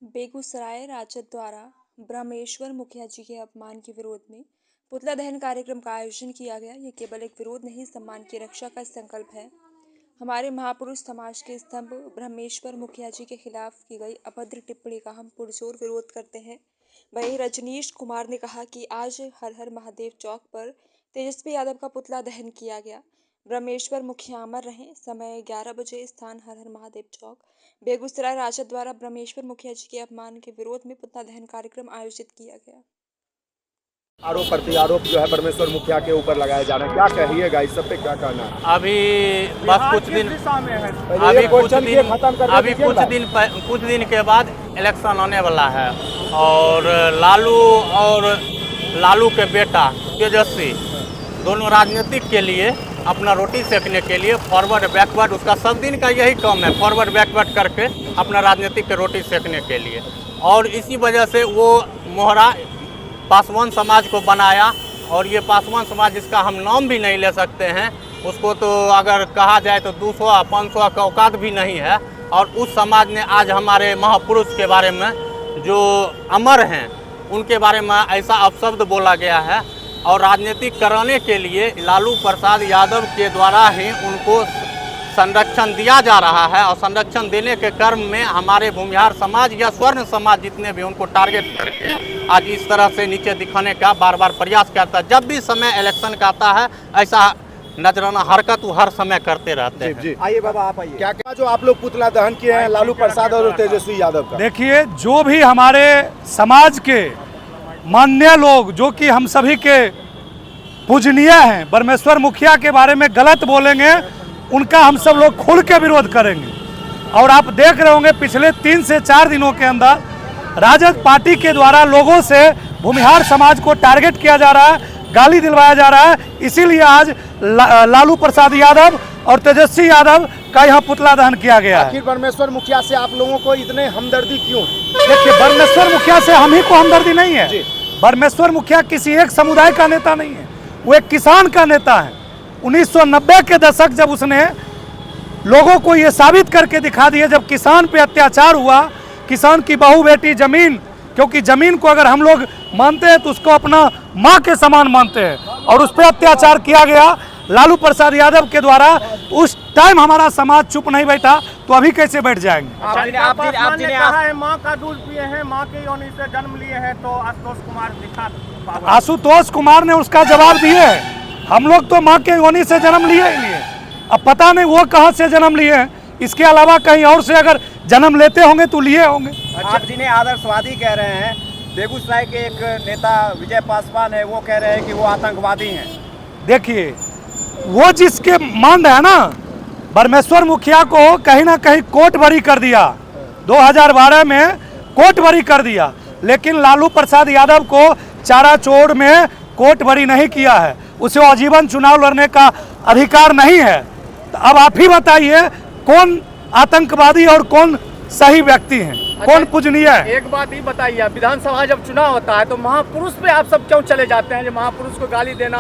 बेगूसराय राजद द्वारा ब्रह्मेश्वर मुखिया जी के अपमान के विरोध में पुतला दहन कार्यक्रम का आयोजन किया गया। ये केवल एक विरोध नहीं, सम्मान की रक्षा का संकल्प है। हमारे महापुरुष समाज के स्तंभ ब्रह्मेश्वर मुखिया जी के खिलाफ की गई अभद्र टिप्पणी का हम पुरजोर विरोध करते हैं। वहीं रजनीश कुमार ने कहा कि आज हर हर महादेव चौक पर तेजस्वी यादव का पुतला दहन किया गया। ब्रह्मेश्वर मुखिया अमर रहें। समय 11 बजे, स्थान हर हर महादेव चौक। बेगूसराय राजद द्वारा ब्रह्मेश्वर मुखिया जी के अपमान के विरोध में पुतला दहन कार्यक्रम आयोजित किया गया। आरोप प्रत्यारोप जो है ब्रह्मेश्वर मुखिया के ऊपर लगाए जा रहे हैं, क्या कहिएगा इस सब पे, क्या कहना है? अभी बस कुछ दिन के बाद इलेक्शन होने वाला है और लालू के बेटा तेजस्वी दोनों राजनीतिक के लिए अपना रोटी सेकने के लिए फॉरवर्ड बैकवर्ड, उसका सब दिन का यही काम है, फॉरवर्ड बैकवर्ड करके अपना राजनीतिक के रोटी सेकने के लिए। और इसी वजह से वो मोहरा पासवान समाज को बनाया। और ये पासवान समाज, जिसका हम नाम भी नहीं ले सकते हैं, उसको तो अगर कहा जाए तो 200-500 का औकात भी नहीं है। और उस समाज ने आज हमारे महापुरुष के बारे में, जो अमर हैं, उनके बारे में ऐसा अपशब्द बोला गया है। और राजनीतिक कराने के लिए लालू प्रसाद यादव के द्वारा ही उनको संरक्षण दिया जा रहा है। और संरक्षण देने के क्रम में हमारे भूमिहार समाज या स्वर्ण समाज जितने भी, उनको टारगेट करके आज इस तरह से नीचे दिखाने का बार बार प्रयास करता है। जब भी समय इलेक्शन का आता है, ऐसा नजराना हरकत वो हर समय करते रहते हैं। जी। आइए बाबा, आप आइए। क्या जो आप लोग पुतला दहन किए हैं लालू प्रसाद और तेजस्वी यादव का? देखिए, जो भी हमारे समाज के मान्य लोग, जो कि हम सभी के पूजनीय हैं, ब्रह्मेश्वर मुखिया के बारे में गलत बोलेंगे, उनका हम सब लोग खुल के विरोध करेंगे। और आप देख रहे होंगे पिछले 3 से 4 दिनों के अंदर राजद पार्टी के द्वारा लोगों से भूमिहार समाज को टारगेट किया जा रहा है, गाली दिलवाया जा रहा है। इसीलिए आज लालू प्रसाद यादव और तेजस्वी यादव का यहाँ पुतला दहन किया गया है। आखिर ब्रह्मेश्वर मुखिया से आप लोगों को इतने हमदर्दी क्यों है? देखिए, ब्रह्मेश्वर मुखिया से हम ही को हमदर्दी नहीं है। ब्रह्मेश्वर मुखिया किसी एक समुदाय का नेता नहीं है, वो एक किसान का नेता है। 1990 के दशक जब उसने लोगों को ये साबित करके दिखा दिया, जब किसान पे अत्याचार हुआ, किसान की बहू बेटी जमीन, क्योंकि जमीन को अगर हम लोग मानते हैं तो उसको अपना माँ के समान मानते हैं, और उस पर अत्याचार किया गया लालू प्रसाद यादव के द्वारा। उस टाइम हमारा समाज चुप नहीं बैठा, तो अभी कैसे बैठ जाएंगे? आपने कहा है माँ का दूध पिए हैं, माँ के योनि से जन्म लिए हैं, तो आशुतोष कुमार ने उसका जवाब दिए है। हम लोग तो माँ के योनि से जन्म लिए ही लिए, अब पता नहीं वो कहाँ से जन्म लिए हैं। इसके अलावा कहीं और से अगर जन्म लेते होंगे तो लिए होंगे। आप जिन्हें आदर्शवादी कह रहे हैं, बेगूसराय के एक नेता विजय पासवान है, वो कह रहे हैं कि वो आतंकवादी हैं। देखिए, वो जिसके मान है ना, ब्रह्मेश्वर मुखिया को कहीं ना कहीं कोर्ट बरी कर दिया, 2012 में कोर्ट बरी कर दिया, लेकिन लालू प्रसाद यादव को चारा चोर में कोर्ट बरी नहीं किया है। उसे आजीवन चुनाव लड़ने का अधिकार नहीं है। तो अब आप ही बताइए, कौन आतंकवादी और कौन सही व्यक्ति हैं? कौन पूजनीय है? एक बात ही बताइए, विधानसभा जब चुनाव होता है तो महापुरुष पे आप सब क्यों चले जाते हैं? जो महापुरुष को गाली देना,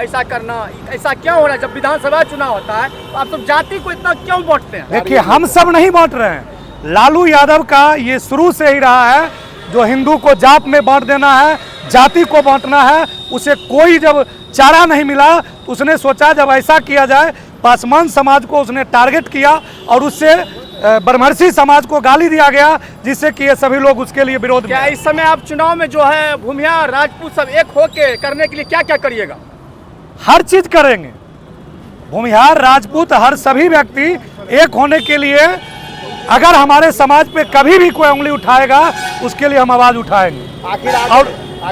ऐसा करना, ऐसा क्यों हो रहा है? जब विधानसभा चुनाव होता है तो आप सब जाति को इतना क्यों बांटते हैं? देखिए, हम सब नहीं बांट रहे हैं। लालू यादव का ये शुरू से ही रहा है, जो हिंदू को जात में बांट देना है, जाति को बांटना है। उसे कोई जब चारा नहीं मिला तो उसने सोचा जब ऐसा किया जाए, पासवान समाज को उसने टारगेट किया और उससे ब्रह्मर्षि समाज को गाली दिया गया, जिससे कि ये सभी लोग उसके लिए विरोध। क्या इस समय आप चुनाव में जो है भूमिहार राजपूत सब एक होके करने के लिए क्या क्या करिएगा? हर चीज करेंगे। भूमिहार राजपूत हर सभी व्यक्ति एक होने के लिए, अगर हमारे समाज पे कभी भी कोई उंगली उठाएगा, उसके लिए हम आवाज उठाएंगे। आखिर और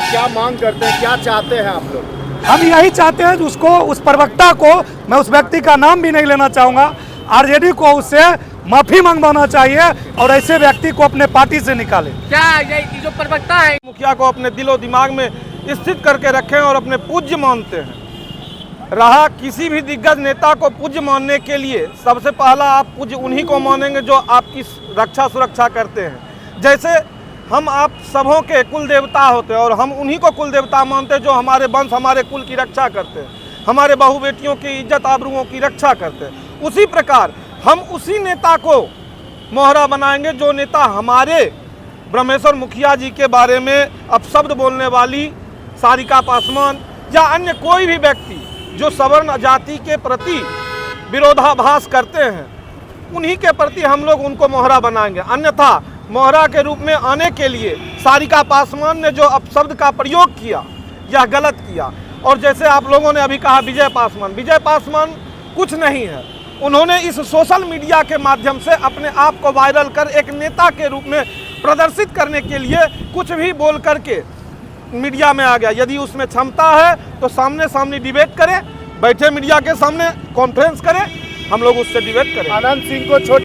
क्या मांग करते हैं, क्या चाहते हैं आप लोग? हम यही चाहते हैं, उसको, उस प्रवक्ता को, मैं उस व्यक्ति का नाम भी नहीं लेना चाहूँगा, आरजेडी को उससे माफी मंगवाना चाहिए और ऐसे व्यक्ति को अपने पार्टी से निकाले। क्या ये जो प्रवक्ता है, मुखिया को अपने दिलो दिमाग में स्थित करके रखें और अपने पूज्य मानते हैं। रहा किसी भी दिग्गज नेता को पूज्य मानने के लिए, सबसे पहला आप पूज्य उन्हीं को मानेंगे जो आपकी रक्षा सुरक्षा करते हैं। जैसे हम आप सबों के कुल देवता होते हैं और हम उन्हीं को कुल देवता मानते हैं जो हमारे वंश, हमारे कुल की रक्षा करते हैं, हमारे बहू बेटियों की इज्जत आबरूओं की रक्षा करते हैं। उसी प्रकार हम उसी नेता को मोहरा बनाएंगे जो नेता हमारे ब्रह्मेश्वर मुखिया जी के बारे में अपशब्द बोलने वाली सारिका पासवान या अन्य कोई भी व्यक्ति जो सवर्ण जाति के प्रति विरोधाभास करते हैं, उन्हीं के प्रति हम लोग उनको मोहरा बनाएंगे। अन्यथा मोहरा के रूप में आने के लिए सारिका पासवान ने जो अपशब्द का प्रयोग किया यह गलत किया। और जैसे आप लोगों ने अभी कहा विजय पासवान कुछ नहीं है। उन्होंने इस सोशल मीडिया के माध्यम से अपने आप को वायरल कर एक नेता के रूप में प्रदर्शित करने के लिए कुछ भी बोल करके मीडिया में आ गया। यदि उसमें क्षमता है तो सामने सामने डिबेट करें, बैठे मीडिया के सामने कॉन्फ्रेंस करें, हम लोग उससे डिबेट करें। अनंत सिंह को छोड़